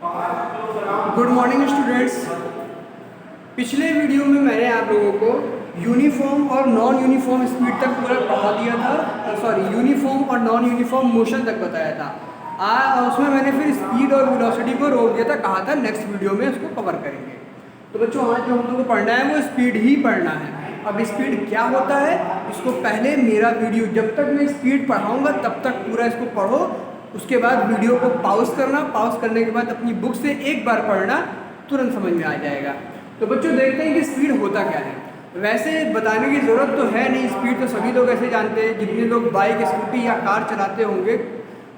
Good morning students. पिछले video में मैंने आप लोगों को यूनिफॉर्म और नॉन यूनिफॉर्म स्पीड तक पूरा पढ़ा दिया था, सॉरी यूनिफॉर्म और नॉन यूनिफॉर्म मोशन तक बताया था। उसमें मैंने फिर स्पीड और वेलोसिटी को रोक दिया था, कहा था नेक्स्ट वीडियो में इसको कवर करेंगे। तो बच्चों आज जो हम लोग को पढ़ना है वो स्पीड ही पढ़ना है। अब स्पीड क्या होता है इसको पहले मेरा वीडियो जब तक मैं स्पीड पढ़ाऊँगा तब तक पूरा इसको पढ़ो, उसके बाद वीडियो को पॉज करना, पॉज करने के बाद अपनी बुक से एक बार पढ़ना, तुरंत समझ में आ जाएगा। तो बच्चों देखते हैं कि स्पीड होता क्या है। वैसे बताने की ज़रूरत तो है नहीं, स्पीड तो सभी लोग ऐसे जानते हैं, जितने लोग बाइक, स्कूटी या कार चलाते होंगे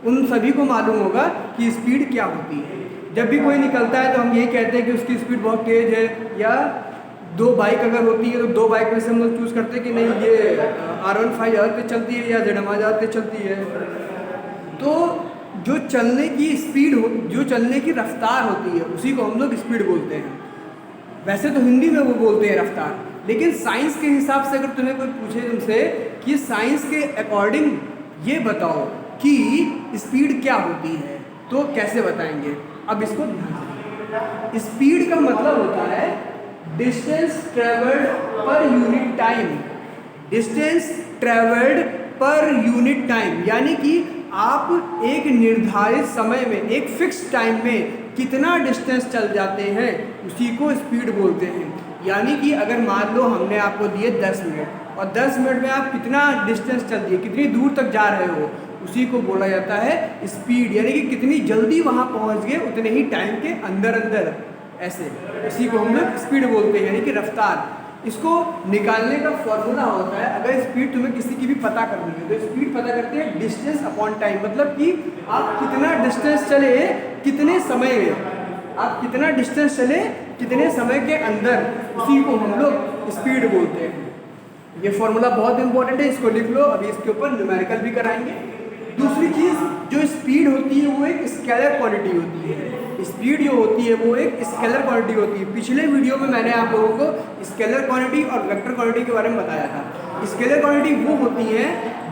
उन सभी को मालूम होगा कि स्पीड क्या होती है। जब भी कोई निकलता है तो हम यही कहते हैं कि उसकी स्पीड बहुत तेज़ है, या दो बाइक अगर होती है तो दो बाइक में से हम लोग चूज़ करते हैं कि नहीं ये R15 ज़्यादा तेज चलती है या ZMA ज़्यादा तेज चलती है। तो जो चलने की स्पीड हो, जो चलने की रफ्तार होती है उसी को हम लोग स्पीड बोलते हैं। वैसे तो हिंदी में वो बोलते हैं रफ्तार, लेकिन साइंस के हिसाब से अगर तुम्हें कोई पूछे तुमसे कि साइंस के अकॉर्डिंग ये बताओ कि स्पीड क्या होती है तो कैसे बताएंगे। अब इसको ध्यान से, स्पीड का मतलब होता है distance travelled per unit time. Distance travelled per unit time यानी कि आप एक निर्धारित समय में, एक फिक्स टाइम में कितना डिस्टेंस चल जाते हैं उसी को स्पीड बोलते हैं। यानी कि अगर मान लो हमने आपको दिए 10 मिनट और 10 मिनट में आप कितना डिस्टेंस चल दिए, कितनी दूर तक जा रहे हो, उसी को बोला जाता है स्पीड। यानी कि कितनी जल्दी वहाँ पहुँच गए उतने ही टाइम के अंदर अंदर, ऐसे इसी को हम लोग स्पीड बोलते हैं, यानी कि रफ्तार। इसको निकालने का फॉर्मूला होता है, अगर स्पीड तुम्हें किसी की भी पता करनी है तो स्पीड पता करते हैं डिस्टेंस अपॉन टाइम, मतलब कि आप कितना डिस्टेंस चले कितने समय में, आप कितना डिस्टेंस चले कितने समय के अंदर, उसी को हम लोग स्पीड बोलते हैं। ये फॉर्मूला बहुत इंपॉर्टेंट है, इसको लिख लो, अभी इसके ऊपर न्यूमेरिकल भी कराएंगे। दूसरी चीज़ जो स्पीड होती है वो एक स्केलर क्वांटिटी होती है। स्पीड जो होती है वो एक स्केलर क्वांटिटी होती है। पिछले वीडियो में मैंने आप लोगों को स्केलर क्वांटिटी और वेक्टर क्वांटिटी के बारे में बताया था। स्केलर क्वांटिटी वो होती है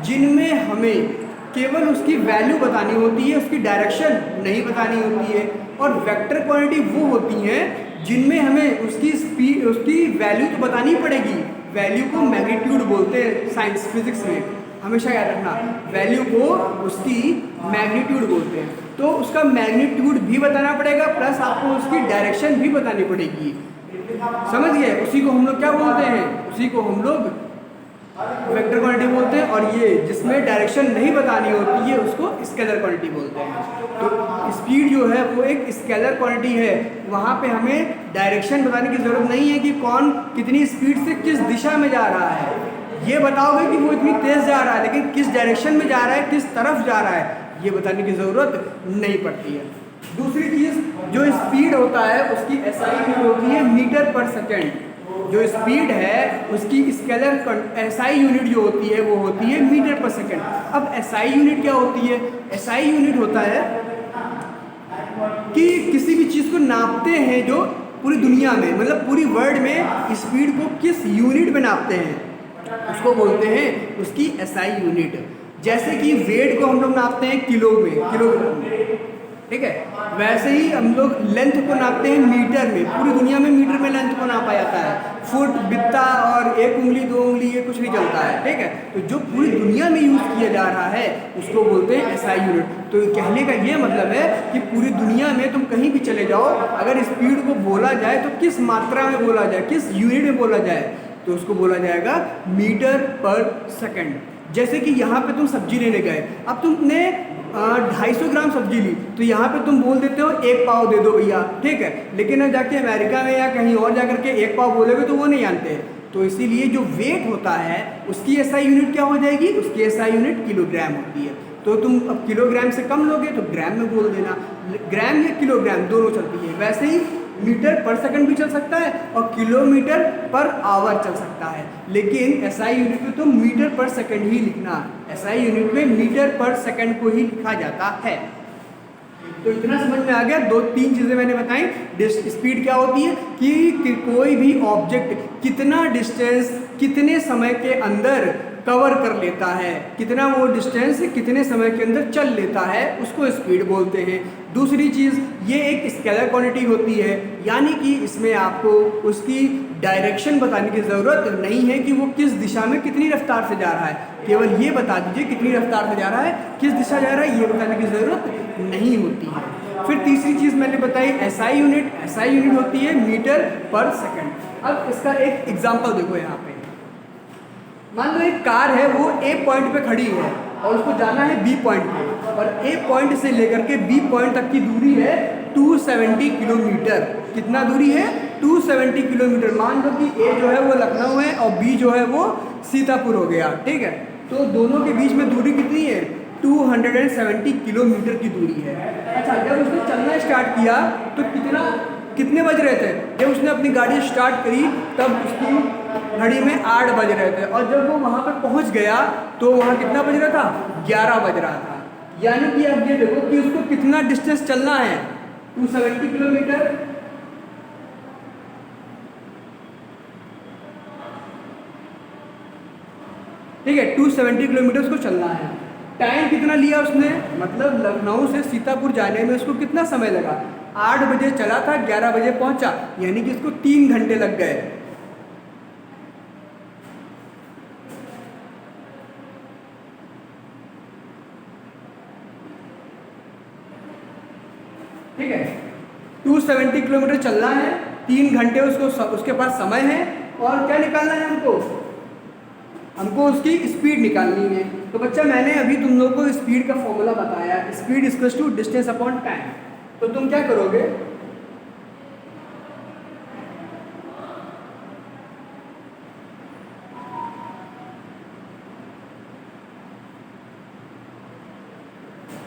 जिनमें हमें केवल उसकी वैल्यू बतानी होती है, उसकी डायरेक्शन नहीं बतानी होती है। और वेक्टर क्वांटिटी वो होती हैं जिनमें हमें उसकी स्पीड, उसकी वैल्यू तो बतानी पड़ेगी। वैल्यू को मैग्नीट्यूड बोलते हैं साइंस फिजिक्स में, हमेशा याद रखना, वैल्यू को उसकी मैग्नीट्यूड बोलते हैं। तो उसका मैग्नीट्यूड भी बताना पड़ेगा प्लस आपको उसकी डायरेक्शन भी बतानी पड़ेगी, समझ गए। उसी को हम लोग क्या बोलते हैं, उसी को हम लोग वेक्टर क्वांटिटी बोलते हैं। और ये जिसमें डायरेक्शन नहीं बतानी होती है उसको स्केलर क्वांटिटी बोलते हैं। तो स्पीड जो है वो एक स्केलर क्वांटिटी है, वहाँ पे हमें डायरेक्शन बताने की ज़रूरत नहीं है कि कौन कितनी स्पीड से किस दिशा में जा रहा है। ये बताओगे कि वो इतनी तेज़ जा रहा है, लेकिन किस डायरेक्शन में जा रहा है, किस तरफ जा रहा है, ये बताने की ज़रूरत नहीं पड़ती है। दूसरी चीज़ जो स्पीड होता है उसकी SI यूनिट होती है मीटर पर सेकेंड। जो स्पीड है उसकी स्केलर SI यूनिट जो होती है वो होती है मीटर पर सेकेंड। अब SI यूनिट क्या होती है, SI यूनिट होता है कि किसी भी चीज़ को नापते हैं जो पूरी दुनिया में, मतलब पूरी वर्ल्ड में स्पीड को किस यूनिट में नापते हैं उसको बोलते हैं उसकी SI यूनिट। जैसे कि वेट को हम लोग नापते हैं किलो में, किलोग्राम, ठीक है, वैसे ही हम लोग लेंथ को नापते हैं मीटर में। पूरी दुनिया में मीटर में लेंथ को नापा जाता है। फुट, बित्ता और एक उंगली, दो उंगली ये कुछ नहीं चलता है, ठीक है। तो जो पूरी दुनिया में यूज़ किया जा रहा है उसको बोलते हैं SI यूनिट। तो कहने का ये मतलब है कि पूरी दुनिया में तुम कहीं भी चले जाओ, अगर स्पीड को बोला जाए तो किस मात्रा में बोला जाए, किस यूनिट में बोला जाए, तो उसको बोला जाएगा मीटर पर सेकेंड। जैसे कि यहाँ पे तुम सब्जी लेने गए, अब तुमने 250 ग्राम सब्जी ली, तो यहाँ पे तुम बोल देते हो 1 पाव दे दो भैया, ठीक है। लेकिन अब जाके अमेरिका में या कहीं और जाकर के 1 पाव बोलोगे तो वो नहीं जानते। तो इसीलिए जो वेट होता है उसकी SI यूनिट क्या हो जाएगी, उसकी SI यूनिट किलोग्राम होती है। तो तुम अब किलोग्राम से कम लोगे तो ग्राम में बोल देना, ग्राम या किलोग्राम दोनों चलती है। वैसे ही मीटर पर सेकंड भी चल सकता है और किलोमीटर पर आवर चल सकता है, लेकिन SI यूनिट में तो मीटर पर सेकंड ही लिखना। SI यूनिट में मीटर पर सेकंड को ही लिखा जाता है। तो इतना समझ में आ गया। दो तीन चीज़ें मैंने बताई। स्पीड क्या होती है कि कोई भी ऑब्जेक्ट कितना डिस्टेंस कितने समय के अंदर कवर कर लेता है, कितना वो डिस्टेंस कितने समय के अंदर चल लेता है, उसको स्पीड बोलते हैं। दूसरी चीज़, ये एक स्केलर क्वांटिटी होती है, यानी कि इसमें आपको उसकी डायरेक्शन बताने की ज़रूरत नहीं है कि वो किस दिशा में कितनी रफ्तार से जा रहा है, केवल ये बता दीजिए कितनी रफ्तार से जा रहा है, किस दिशा जा रहा है, ये बताने की ज़रूरत नहीं होती है। फिर तीसरी चीज़ मैंने बताई एसआई यूनिट होती है मीटर पर सेकंड। अब इसका एक एग्जांपल देखो यहाँ पे, मान लो एक कार है, वो ए पॉइंट पे खड़ी है और उसको जाना है बी पॉइंट पे, और ए पॉइंट से लेकर के बी पॉइंट तक की दूरी है 270 किलोमीटर। कितना दूरी है? 270 किलोमीटर। मान लो कि ए जो है वो लखनऊ है और बी जो है वो सीतापुर हो गया, ठीक है। तो दोनों के बीच में दूरी कितनी है? 270 किलोमीटर की दूरी है। अच्छा, जब उसने चलना स्टार्ट किया तो कितने बज रहे थे? जब उसने अपनी गाड़ी स्टार्ट करी तब उसकी घड़ी में 8 बज रहे थे, और जब वो वहाँ पर पहुँच गया तो वहाँ कितना बज रहा था? 11 बज रहा था। यानी कि अब ये देखो कि उसको कितना डिस्टेंस चलना है? 270 किलोमीटर। ठीक है, 270 किलोमीटर उसको चलना है। टाइम कितना लिया उसने? मतलब लखनऊ से सीतापुर जाने में उसको कितना समय लगा? 8 बजे चला था, 11 बजे पहुंचा, यानी कि इसको 3 घंटे लग गए। ठीक है, 270 किलोमीटर चलना है, 3 घंटे उसके पास समय है, और क्या निकालना है हमको उसकी स्पीड निकालनी है। तो बच्चा मैंने अभी तुम लोगों को स्पीड का फॉर्मूला बताया, speed equals to distance upon time. तो तुम क्या करोगे?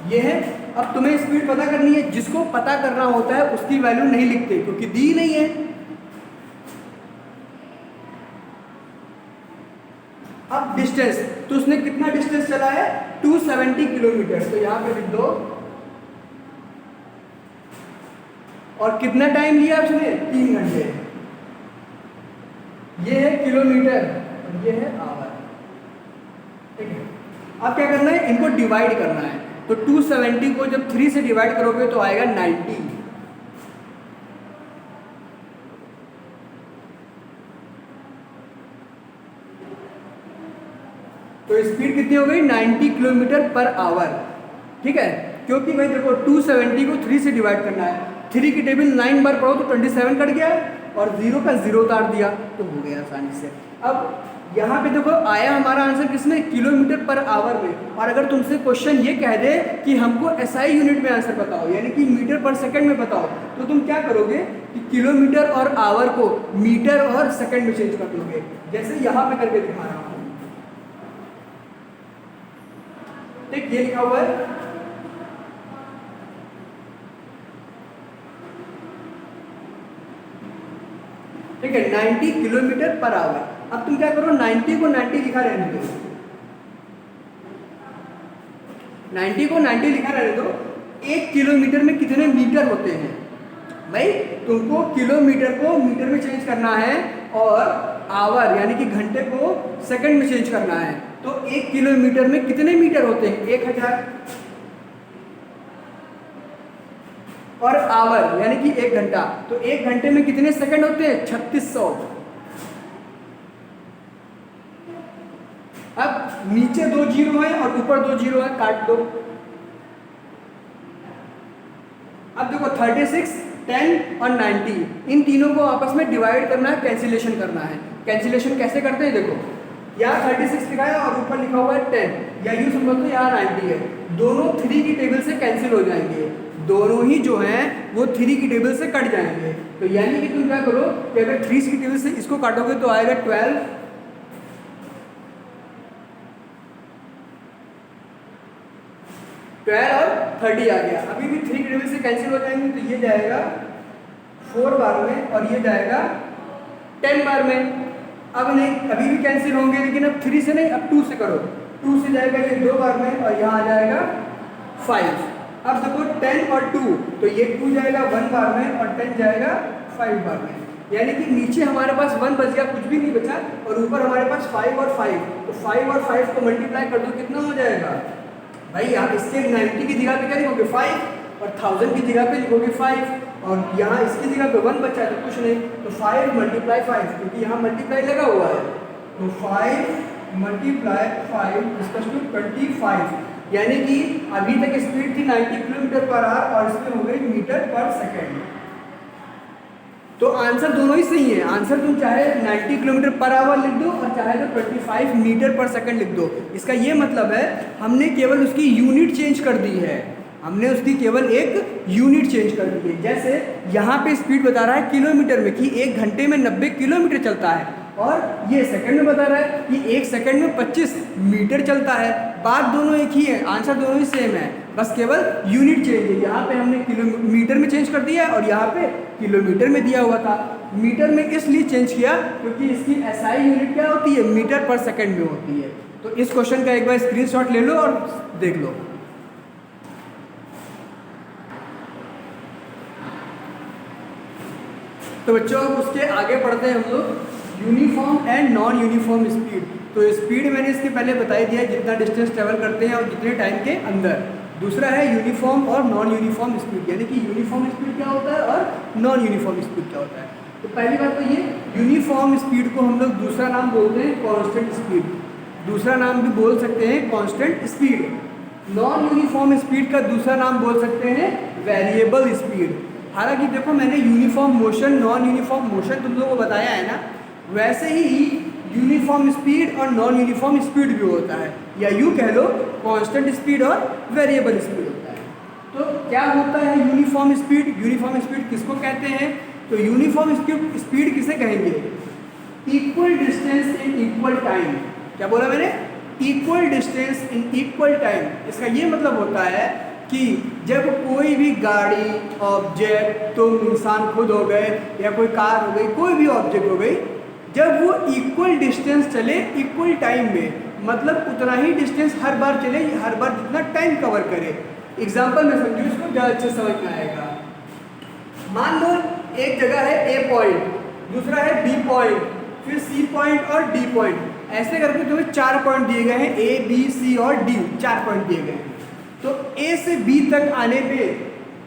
ये है, अब तुम्हें स्पीड पता करनी है। जिसको पता करना होता है उसकी वैल्यू नहीं लिखते क्योंकि दी नहीं है। अब डिस्टेंस, तो उसने कितना डिस्टेंस चला है? 270 किलोमीटर। तो यहां पे लिख दो, और कितना टाइम लिया उसने? 3 घंटे। ये है किलोमीटर और ये है आवर। ठीक है, अब क्या करना है? इनको डिवाइड करना है। तो 270 को जब 3 से डिवाइड करोगे तो आएगा 90। तो स्पीड कितनी हो गई? 90 किलोमीटर पर आवर। ठीक है, क्योंकि भाई देखो 270 को 3 से डिवाइड करना है, 3 की टेबल 9 बार पढ़ो तो 27 कट गया, और 0 का 0 उतार दिया तो हो गया आसानी से। अब यहाँ पे देखो आया हमारा आंसर किसमें? किलोमीटर पर आवर में। और अगर तुमसे क्वेश्चन ये कह दे कि हमको एसआई यूनिट में आंसर बताओ, यानी कि मीटर पर सेकंड में बताओ, तो तुम क्या करोगे कि किलोमीटर और आवर को मीटर और सेकंड में चेंज कर लोगे, जैसे यहाँ पे करके दिखा रहा हूँ। ठीक, ये लिखा हुआ है। ठीक है, 90 किलोमीटर पर आवर। अब तुम क्या करो? 90 को 90 लिखा रहने दो, 90 को 90 लिखा रहने दो। 1 किलोमीटर में कितने मीटर होते हैं? भाई तुमको किलोमीटर को मीटर में चेंज करना है, और आवर यानी कि घंटे को सेकंड में चेंज करना है। तो 1 किलोमीटर में कितने मीटर होते हैं? 1000। और आवर यानी कि 1 घंटा, तो 1 घंटे में कितने सेकंड होते हैं? 3600। अब नीचे 2 जीरो है और ऊपर 2 जीरो है, काट दो। अब देखो 36, 10 और 90, इन तीनों को आपस में डिवाइड करना है, कैंसिलेशन करना है। कैंसिलेशन कैसे करते हैं? देखो यहाँ 36 लिखा है और ऊपर लिखा हुआ है 10, या यूँ समझ लो यहाँ 90 है। दोनों 3 की टेबल से कैंसिल हो जाएंगे, दोनों ही जो हैं वो 3 की टेबल से कट जाएंगे। तो यानी कि तुम क्या करो कि अगर 3 की टेबल से इसको काटोगे तो आएगा 12, 12 और 30 आ गया। अभी भी 3 की टेबल से कैंसिल हो जाएंगे, तो ये जाएगा 4 बार में और ये जाएगा 10 बार में। अब नहीं, अभी भी कैंसिल होंगे, लेकिन अब 3 से नहीं, अब 2 से करो। 2 से जाएगा ये 2 बार में और यहाँ आ जाएगा 5। अब देखो 10 और 2, तो ये 2 जाएगा 1 बार में और 10 जाएगा 5 बार में। यानी कि नीचे हमारे पास 1 बच गया, कुछ भी नहीं बचा, और ऊपर हमारे पास 5 और 5। तो 5 और 5 को मल्टीप्लाई कर दो, कितना हो जाएगा भाई? आप इसके 90 की जगह पे क्या लिखोगे? 5, और 1000 की जगह पे लिखोगे 5, और यहाँ इसकी जगह पे 1 बचा है तो कुछ नहीं, तो 5 मल्टीप्लाई 5, क्योंकि यहाँ मल्टीप्लाई लगा हुआ है, तो 5 मल्टीप्लाई 5 इक्वल्स टू 25, यानी कि अभी तक स्पीड थी 90 किलोमीटर पर आवर और इसमें हो गई मीटर पर सेकेंड। तो आंसर दोनों ही सही है, आंसर तुम चाहे 90 किलोमीटर पर आवर लिख दो और चाहे तो 25 मीटर पर सेकंड लिख दो। इसका ये मतलब है हमने केवल उसकी यूनिट चेंज कर दी है, हमने उसकी केवल एक यूनिट चेंज कर दी है। जैसे यहाँ पे स्पीड बता रहा है किलोमीटर में कि 1 घंटे में 90 किलोमीटर चलता है, और ये सेकंड में बता रहा है कि 1 सेकंड में 25 मीटर चलता है। बात दोनों एक ही है, आंसर दोनों ही सेम है, बस केवल यूनिट चेंज है। यहाँ पे हमने किलोमीटर में चेंज कर दिया और यहाँ पे किलोमीटर में दिया हुआ था। मीटर में इसलिए चेंज किया क्योंकि इसकी एसआई यूनिट क्या होती है, मीटर पर सेकंड में होती है। तो इस क्वेश्चन का एक बार स्क्रीनशॉट ले लो और देख लो। तो बच्चों अब उसके आगे पढ़ते हैं हम लोग uniform and non uniform speed. तो स्पीड मैंने इसके पहले बता ही दिया, जितना डिस्टेंस ट्रेवल करते हैं और जितने टाइम के अंदर। दूसरा है यूनिफॉर्म और नॉन यूनिफॉर्म स्पीड, यानी कि यूनिफॉर्म स्पीड क्या होता है और नॉन यूनिफॉर्म स्पीड क्या होता है। तो पहली बात तो ये यूनिफॉर्म स्पीड को हम लोग दूसरा नाम बोलते हैं कांस्टेंट स्पीड, दूसरा नाम भी बोल सकते हैं constant speed. Non uniform speed का दूसरा नाम बोल सकते हैं वेरिएबल स्पीड। हालांकि देखो मैंने uniform motion non uniform motion तुम लोगों को बताया है ना, वैसे ही यूनिफॉर्म स्पीड और नॉन यूनिफॉर्म स्पीड भी होता है, या यूँ कह लो कांस्टेंट स्पीड और वेरिएबल स्पीड होता है। तो क्या होता है यूनिफॉर्म स्पीड? यूनिफॉर्म स्पीड किसको कहते हैं? तो यूनिफॉर्म स्पीड किसे कहेंगे? Equal distance in equal time. क्या बोला मैंने? Equal distance in equal time. इसका ये मतलब होता है कि जब कोई भी गाड़ी, ऑब्जेक्ट, तुम इंसान खुद हो गए या कोई कार हो गई, कोई भी ऑब्जेक्ट हो गई, जब वो इक्वल डिस्टेंस चले इक्वल टाइम में, मतलब उतना ही डिस्टेंस हर बार चले, हर बार जितना टाइम कवर करे। एग्जांपल में समझो, इसको ज़्यादा अच्छे समझ में आएगा। मान लो एक जगह है ए पॉइंट, दूसरा है बी पॉइंट, फिर सी पॉइंट और डी पॉइंट। ऐसे करके तुम्हें 4 पॉइंट दिए गए हैं, ए बी सी और डी, 4 पॉइंट दिए गए हैं। तो ए से बी तक आने पे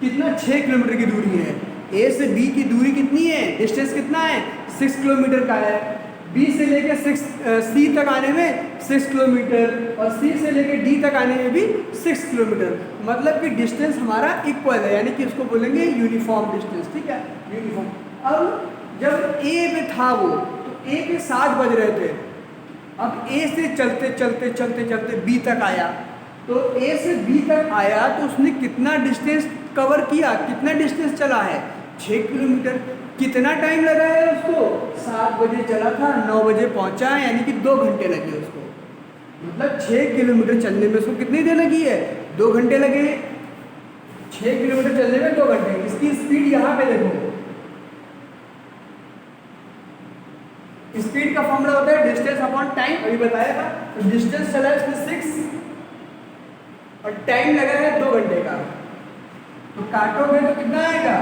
कितना? 6 किलोमीटर की दूरी है। ए से बी की दूरी कितनी है? डिस्टेंस कितना है? 6 किलोमीटर का है। बी से लेके सी तक आने में 6 किलोमीटर और सी से लेके डी तक आने में भी 6 किलोमीटर। मतलब कि डिस्टेंस हमारा इक्वल है, यानी कि उसको बोलेंगे यूनिफॉर्म डिस्टेंस। ठीक है, यूनिफॉर्म। अब जब ए पे था वो, तो ए पे 7 बज रहे थे। अब ए से चलते चलते चलते चलते बी तक आया, तो ए से बी तक आया तो उसने कितना डिस्टेंस कवर किया, कितना डिस्टेंस चला है? 6 किलोमीटर। कितना टाइम लगा है उसको? 7 बजे चला था, 9 बजे पहुंचा है, यानी कि 2 घंटे लगे उसको। मतलब 6 किलोमीटर चलने में उसको कितनी देर लगी है? 2 घंटे लगे। 6 किलोमीटर चलने में 2 घंटे। इसकी स्पीड यहाँ पे देखो, स्पीड का फॉर्मूला होता है डिस्टेंस अपॉन टाइम, अभी बताया था। तो डिस्टेंस चला है इसमें 6 और टाइम लगा है 2 घंटे का, तो काटोगे तो कितना आएगा?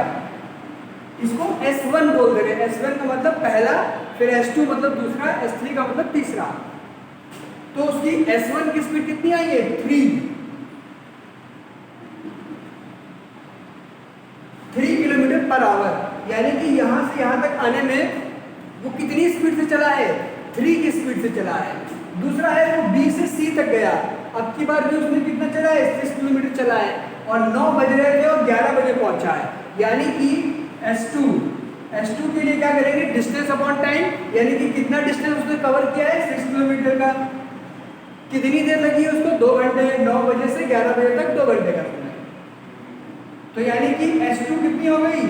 इसको S1 बोल दे रहे। S1 का मतलब पहला, फिर S2 मतलब दूसरा, S3 का मतलब तीसरा। तो उसकी S1 की स्पीड कितनी आई है? 3 किलोमीटर पर आवर। यानी कि यहाँ से यहाँ तक आने में वो कितनी स्पीड से चला है? 3 की स्पीड से चला है। दूसरा है वो B से C तक गया, अब की बार भी उसने कितना चला है? 6 किलोमीटर चला है और 9 बज रहे थे और 11 बजे पहुंचा है। यानी कि S2 के लिए क्या करेंगे? डिस्टेंस अपॉन टाइम, यानी कि कितना डिस्टेंस उसने कवर किया है? 6 किलोमीटर का। कितनी देर लगी है उसको? 2 घंटे। 9 बजे से 11 बजे तक 2 घंटे का समय। तो यानी कि S2 कितनी हो गई?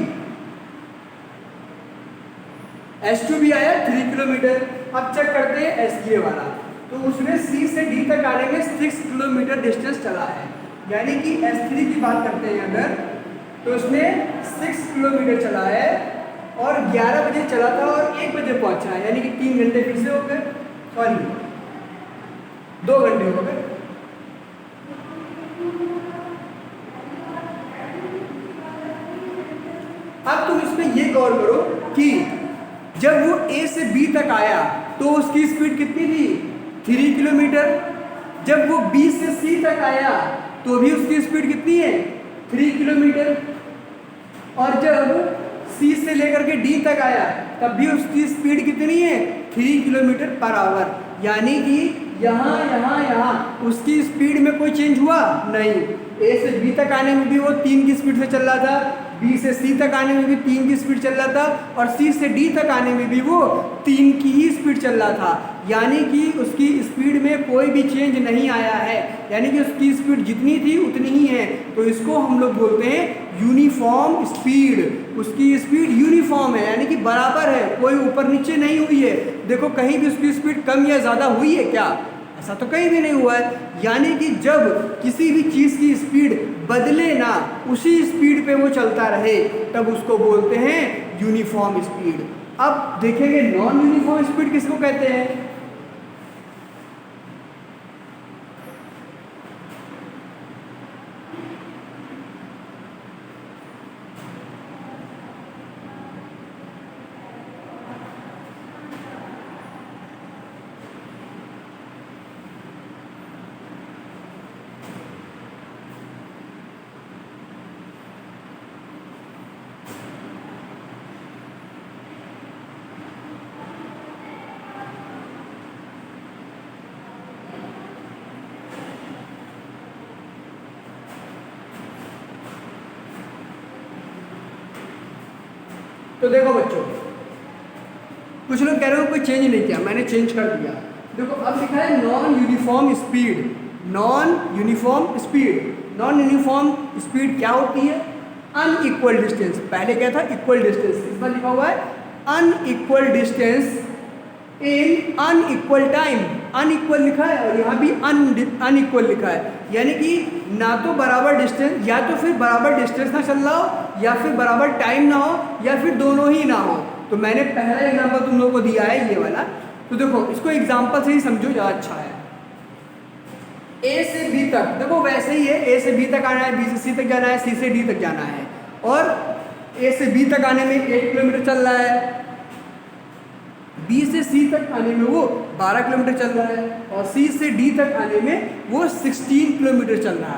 S2 भी आया 3 किलोमीटर। अब चेक करते हैं S3 वाला। तो उसने C से D तक आने में 6 किलोमीटर डिस्टेंस चला है। यानी कि S3 की बात करते हैं अगर, तो उसने 6 किलोमीटर चला है और 11 बजे चला था और 1 बजे पहुंचा है, यानी कि 3 घंटे फिर से हो गए, सॉरी 2 घंटे हो गए। अब तुम इसमें ये गौर करो कि जब वो A से B तक आया तो उसकी स्पीड कितनी थी? 3 किलोमीटर। जब वो B से C तक आया तो भी उसकी स्पीड कितनी है? 3 किलोमीटर। और जब C से लेकर के D तक आया तब भी उसकी स्पीड कितनी है, 3 किलोमीटर पर आवर। यानी कि यहाँ उसकी स्पीड में कोई चेंज हुआ नहीं। A से B तक आने में भी वो 3 की स्पीड से चल रहा था, B से C तक आने में भी 3 की स्पीड चल रहा था, और C से D तक आने में भी वो 3 की ही स्पीड चल रहा था। यानी कि उसकी स्पीड में कोई भी चेंज नहीं आया है, यानी कि उसकी स्पीड जितनी थी उतनी ही है। तो इसको हम लोग बोलते हैं यूनिफॉर्म स्पीड। उसकी स्पीड यूनिफॉर्म है, यानी कि बराबर है, कोई ऊपर नीचे नहीं हुई है। देखो कहीं भी उसकी स्पीड कम या ज़्यादा हुई है क्या, ऐसा तो कहीं भी नहीं हुआ है। यानी कि जब किसी भी चीज़ की स्पीड बदले ना, उसी स्पीड पे वो चलता रहे, तब उसको बोलते हैं यूनिफॉर्म स्पीड। अब देखेंगे नॉन यूनिफॉर्म स्पीड किसको कहते हैं। तो देखो बच्चों, कुछ लोग कह रहे हो कोई चेंज नहीं किया, मैंने चेंज कर दिया। देखो अब लिखा है non uniform speed. Non uniform speed, non uniform speed क्या होती है, अनइक्वल डिस्टेंस। पहले क्या था, इक्वल डिस्टेंस, इस पर लिखा हुआ है unequal distance in unequal time. Unequal लिखा है और यहाँ भी अनइक्वल लिखा है, यानी कि ना तो बराबर डिस्टेंस, या तो फिर बराबर डिस्टेंस ना चल रहा हो, या फिर बराबर टाइम ना हो, या फिर दोनों ही ना हो। तो मैंने पहला एग्जांपल तुम लोगों को दिया है ये वाला, तो देखो इसको एग्जांपल से ही समझो, ज़्यादा अच्छा है। A से B तक, देखो वैसे ही है, A से B तक आना है, B से C तक जाना है, C से D तक जाना है, और A से B तक आने में 8 किलोमीटर चल रहा है, B से C तक आने में वो 12 किलोमीटर चल रहा है, और C से D तक आने में वो 16 किलोमीटर चल रहा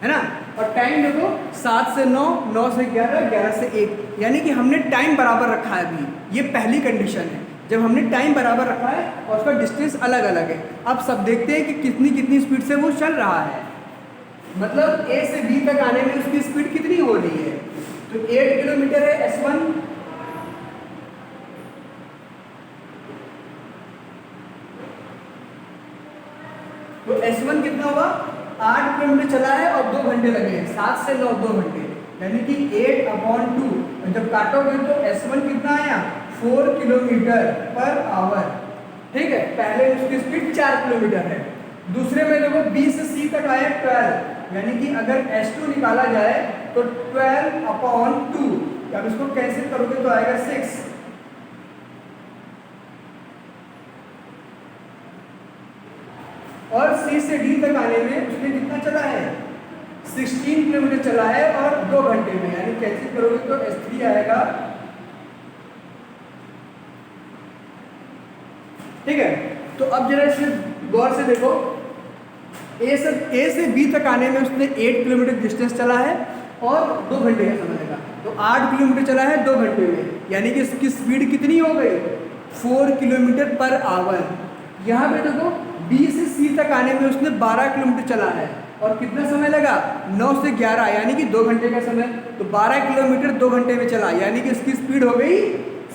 है ना। और टाइम देखो 7 से 9, 9 से 11, 11 से 1, यानी कि हमने टाइम बराबर रखा है अभी। ये पहली कंडीशन है, जब हमने टाइम बराबर रखा है और उसका डिस्टेंस अलग अलग है। अब सब देखते हैं कि कितनी कितनी स्पीड से वो चल रहा है, मतलब A से B तक आने में उसकी स्पीड कितनी हो रही है। तो 8 किलोमीटर है S1, तो S1 कितना हुआ, 8 किलोमीटर चला है और 2 घंटे लगे हैं, 7 से 9 2 घंटे, यानी कि 8/2। जब काटोगे तो S1 कितना आया, 4 किलोमीटर पर आवर। ठीक है, पहले उसकी स्पीड 4 किलोमीटर है। दूसरे में देखो B से C तक आया 12, यानी कि अगर S2 निकाला जाए तो 12/2, अब इसको कैंसिल करोगे तो आएगा 6। और C से D तक आने में उसने कितना चला है, 16 किलोमीटर चला है और 2 घंटे में, यानी कैंसिल करोगे तो S3 आएगा। ठीक है, तो अब जरा इसे गौर से देखो, A से B तक आने में उसने 8 किलोमीटर डिस्टेंस चला है और 2 घंटे का समय लगा, तो 8 किलोमीटर चला है 2 घंटे में, यानी कि इसकी स्पीड कितनी हो गई, 4 किलोमीटर पर आवर। यहाँ पे देखो B से C तक आने में उसने 12 किलोमीटर चला है और कितना समय लगा, 9 से 11, यानी कि 2 घंटे का समय। तो 12 किलोमीटर 2 घंटे में चला, यानी कि उसकी स्पीड हो गई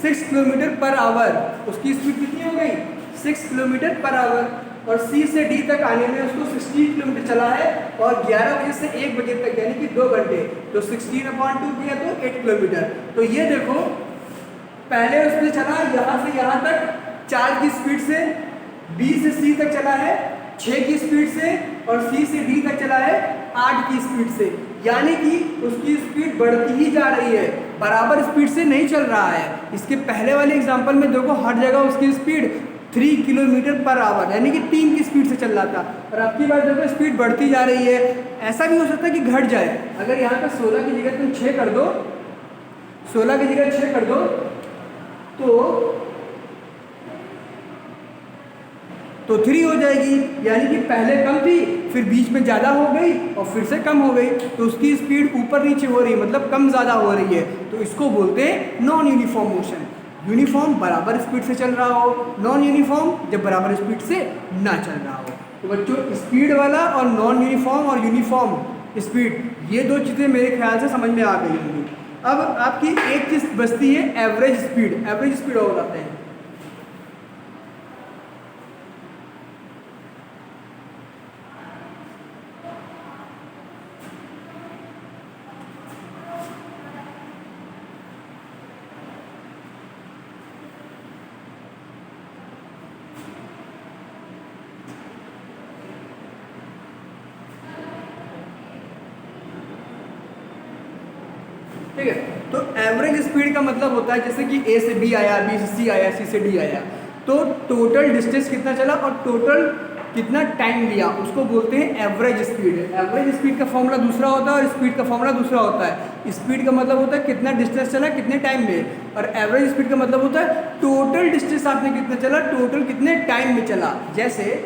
6 किलोमीटर पर आवर। उसकी स्पीड कितनी हो गई, 6 किलोमीटर पर आवर। और C से D तक आने में उसको 16 किलोमीटर चला है और 11 बजे से 1 बजे तक, यानी कि 2 घंटे, तो 16/2 किया तो 8 किलोमीटर। तो ये देखो पहले उसने चला यहाँ से यहाँ तक 4 की स्पीड से, B से C तक चला है 6 की स्पीड से, और C से D तक चला है 8 की स्पीड से, यानी कि उसकी स्पीड बढ़ती ही जा रही है, बराबर स्पीड से नहीं चल रहा है। इसके पहले वाले एग्जांपल में देखो हर जगह उसकी स्पीड 3 किलोमीटर पर आवर, यानी कि 3 की स्पीड से चल रहा था, और अब की बार देखो स्पीड बढ़ती जा रही है। ऐसा भी हो सकता है कि घट जाए, अगर यहाँ पर 16 की जगह तुम 6 कर दो, 16 की जगह 6 कर दो तो 3 हो जाएगी, यानी कि पहले कम थी फिर बीच में ज़्यादा हो गई और फिर से कम हो गई, तो उसकी स्पीड ऊपर नीचे हो रही है, मतलब कम ज़्यादा हो रही है, तो इसको बोलते हैं नॉन यूनिफॉर्म मोशन। यूनिफॉर्म बराबर स्पीड से चल रहा हो, नॉन यूनिफॉर्म जब बराबर स्पीड से ना चल रहा हो। तो बच्चों स्पीड वाला और नॉन यूनिफॉर्म और यूनिफॉर्म स्पीड, ये दो चीज़ें मेरे ख्याल से समझ में आ गई होंगी। अब आपकी एक चीज़ बचती है एवरेज स्पीड। एवरेज स्पीड और बताते हैं। ठीक है, तो एवरेज स्पीड का मतलब होता है जैसे कि ए से बी आया, बी से सी आया, सी से डी आया, तो टोटल डिस्टेंस कितना चला और टोटल कितना टाइम लिया, उसको बोलते हैं एवरेज स्पीड। एवरेज स्पीड का फॉर्मूला दूसरा होता है और स्पीड का फॉर्मूला दूसरा होता है। स्पीड का मतलब होता है कितना डिस्टेंस चला कितने टाइम में, और एवरेज स्पीड का मतलब होता है टोटल डिस्टेंस आपने कितना चला, टोटल कितने टाइम में चला। जैसे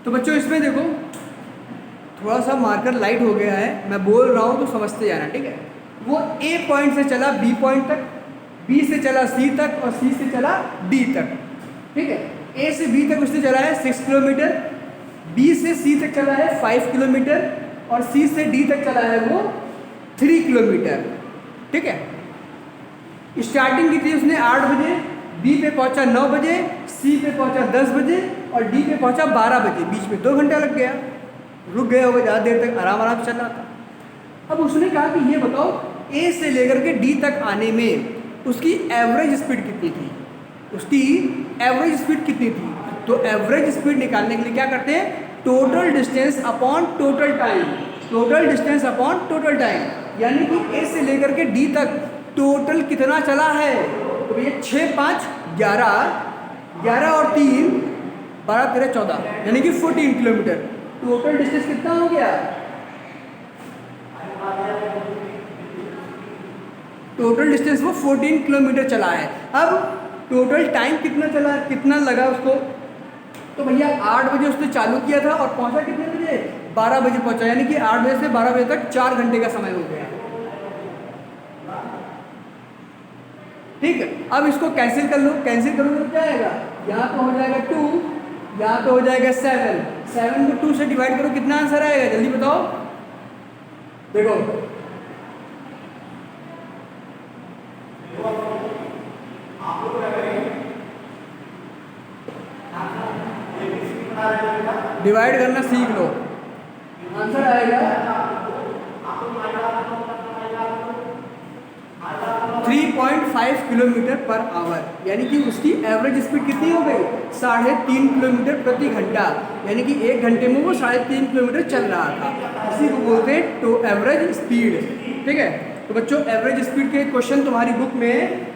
तो बच्चों इसमें देखो थोड़ा सा मार्कर लाइट हो गया है, मैं बोल रहा हूँ तो समझते जाना, ठीक है। वो ए पॉइंट से चला बी पॉइंट तक, बी से चला सी तक और सी से चला डी तक, ठीक है। ए से बी तक उसने चला है 6 किलोमीटर, बी से सी तक चला है 5 किलोमीटर और सी से डी तक चला है वो 3 किलोमीटर, ठीक है। स्टार्टिंग की थी उसने 8 बजे, बी पे पहुंचा 9 बजे, सी पे पहुंचा 10 बजे और डी पे पहुंचा 12 बजे। बीच में 2 घंटा लग गया, रुक गया होगा, ज़्यादा देर तक आराम आराम से चल रहा था। अब उसने कहा कि ये बताओ ए से लेकर के डी तक आने में उसकी एवरेज स्पीड कितनी थी, उसकी एवरेज स्पीड कितनी थी। तो एवरेज स्पीड निकालने के लिए क्या करते हैं, total distance upon total time, total distance upon total time, यानी कि ए से लेकर के डी तक टोटल कितना चला है। तो भैया 6 5 11, 11 और 3 12 13 14, यानी कि 14 किलोमीटर टोटल डिस्टेंस कितना हो गया, टोटल डिस्टेंस वो 14 किलोमीटर चला है। अब टोटल टाइम कितना चला, कितना लगा उसको, तो भैया 8 बजे उसने चालू किया था और पहुंचा कितने बजे, 12 बजे पहुंचा, यानी कि 8 बजे से 12 बजे तक 4 घंटे का समय हो गया, ठीक है। अब इसको कैंसिल कर लो, कैंसिल करोगे तो क्या आएगा, यहाँ पे हो जाएगा 2, यहाँ पे हो जाएगा 7, 7 को 2 से डिवाइड करो, कितना आंसर आएगा जल्दी बताओ। देखो डिवाइड करना सीख लो, आंसर आएगा 3.5 किलोमीटर पर आवर, यानी कि उसकी एवरेज स्पीड कितनी हो गई, 3.5 किलोमीटर प्रति घंटा, यानी कि 1 घंटे में वो 3.5 किलोमीटर चल रहा था। इसी को बोलते हैं तो एवरेज स्पीड, ठीक है। तो बच्चों एवरेज स्पीड के क्वेश्चन तुम्हारी बुक में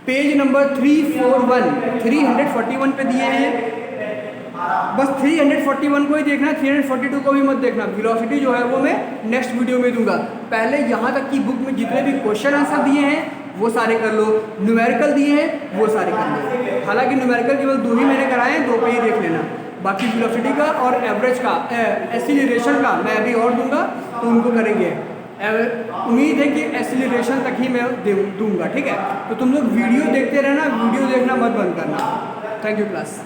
पेज नंबर 341 पे दिए हैं, बस 341 को ही देखना, 342 को भी मत देखना। वेलोसिटी जो है वो मैं नेक्स्ट वीडियो में दूंगा, पहले यहाँ तक की बुक में जितने भी क्वेश्चन आंसर दिए हैं वो सारे कर लो, न्यूमेरिकल दिए हैं वो सारे कर लो। हालांकि न्यूमेरिकल केवल 2 ही मैंने कराए हैं, 2 पे ही देख लेना, बाकी वेलोसिटी का और एवरेज का एक्सीलरेशन का मैं अभी और दूंगा तो उनको करेंगे। उम्मीद है कि एक्सीलरेशन तक ही मैं दूंगा, ठीक है। तो तुम लोग वीडियो देखते रहना, वीडियो देखना मत बंद करना। Thank you class.